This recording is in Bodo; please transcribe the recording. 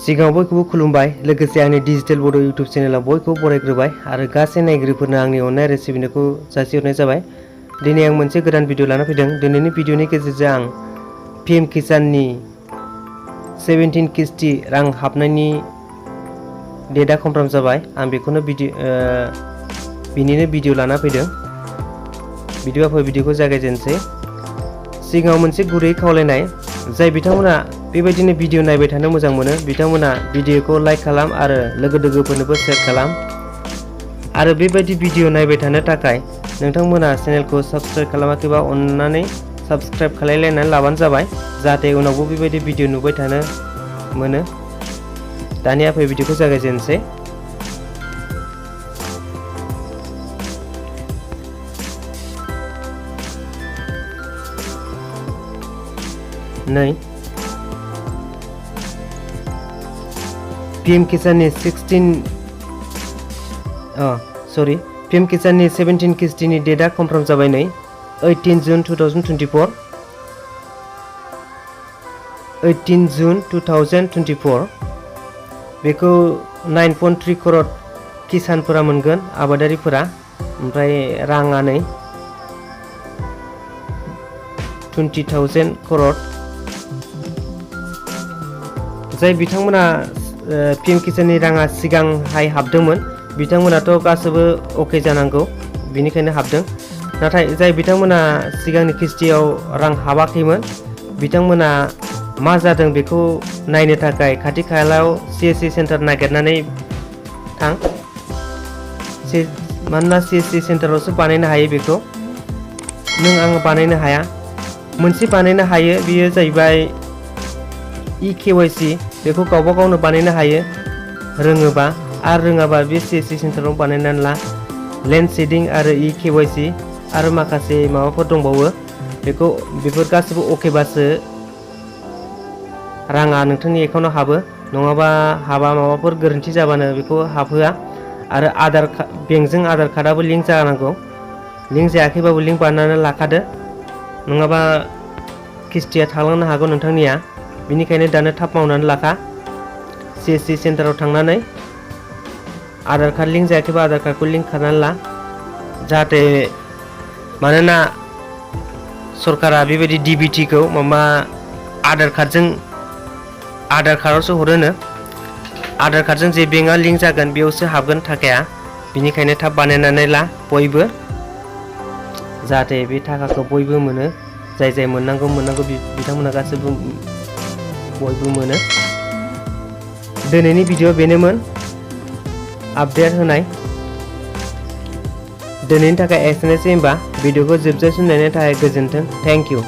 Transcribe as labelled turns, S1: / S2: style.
S1: सिगाङाव बयखौबो खुलुमबाय लोगोसे आंनि डिजिटेल बड' इउटिउब चेनेलाव बयखौबो बरायग्रोबाय आरो गासै नायगिरिफोरनो आंनि अननाय आरो सिबिनायखौ जासिहरनाय जाबाय। दिनै आं मोनसे गोदान भिडिअ लाना फैदों। दिनैनि भिडिअनि गेजेरजों आं PM किसाननि 17 किस्ति रां हाबनायनि डेटआ कनफार्म जाबाय। आं बेखौनो बिनिनो भिडिअ लाना फैदों। बिदिबा भिडिअखौ जागायजेनसै। सिगाङाव मोनसे गुरै खावलायनाय, जाय बिथांमोना बेबायदिनो भिडिअ नायबाय थानो मोजां मोनो बिथांमोना भिडिअखौ लाइक खालाम आरो लोगोफोरनोबो शेयार खालाम। आरो बेबायदि भिडिअ नायबाय थानो थाखाय नोंथांमोना चेनेलखौ साबस्क्राइब खालामाखैबा अन्नानै साबस्क्राइब खालामलायनानै लाबानो जाबाय, जाहाथे उनावबो बेबायदि भिडिअ नुबाय थानो मोनो। दानिया भिडिअखौ जागायजेनसै। PM किसाननि 17 किस्तिनि डेटआ कनफार्म जाबाय। नै 18 जुन 2024 बेखौ 9.3 करोड़ किसानफोरा मोनगोन, आबादारिफोरा। ओमफ्राय राङा नै 20,000 करोड़। जाय बिथांमोना PM किसाननि राङा सिगांहाय हाबदोंमोन बिथांमोनाथ' गासैबो अके जानांगौ, बिनिखायनो हाबदों। नाथाय जाय बिथांमोना सिगांनि किस्तियाव रां हाबाखैमोन बिथांमोना मा जादों बेखौ नायनो थाखाय खाथि खालायाव CSC सेन्टार नागिरनानै थां। मानोना CSC सेन्टारावसो बानायनो हायो बेखौ, नों आं बानायनो हाया। मोनसे बानायनो हायो, बेयो जाहैबाय EKYC। बेखौ गावबा गावनो बानायनो हायो रोङोबा, आरो रोङाबा बे CSC सेन्टाराव बानायनानै ला। लेन्ड शेडिं आरो EKYC आरो माखासे माबाफोर दंबावो, बेफोर गासैबो अकेबासो राङा नोंथांनि एकाउन्टाव हाबो। नङाबा हाबा, माबाफोर गोरोन्थि जाबानो बेखौ हाबहोआ। आरो बेंकजों आधार कार्डआबो लिंक जानांगौ। लिंक जायाखैबाबो लिंक बानायनानै लाखादो, नङाबा किस्तिया थालांनो हागौ नोंथांनिया। बिनिखायनो दानो थाब मावनानै लाखा। CSC सेन्टाराव थांनानै आधार कार्ड लिंक जायाखैबा आधार कार्डखौ लिंक खालामनानै ला, जाहाथे मानोना सरकारा बेबायदि DBTखौ आधार कार्डआवसो हरोनो। आधार कार्डजों जे बेंकआ लिंक जागोन बेयावसो हाबगोन थाखाया। बिनिखायनो थाब बानायनानै ला बयबो, जाहाथे बे थाखाखौ बयबो मोनो। जाय मोननांगौ बिथांमोना गासैबो बयबो मोनो। दिनैनि भिडिअ बेनोमोन, आपडेट होनाय। दिनैनि थाखाय एसेनोसै। होमबा भिडिअखौ जोबजासिम नायनायनि थाखाय गोजोन्थों। Thank you.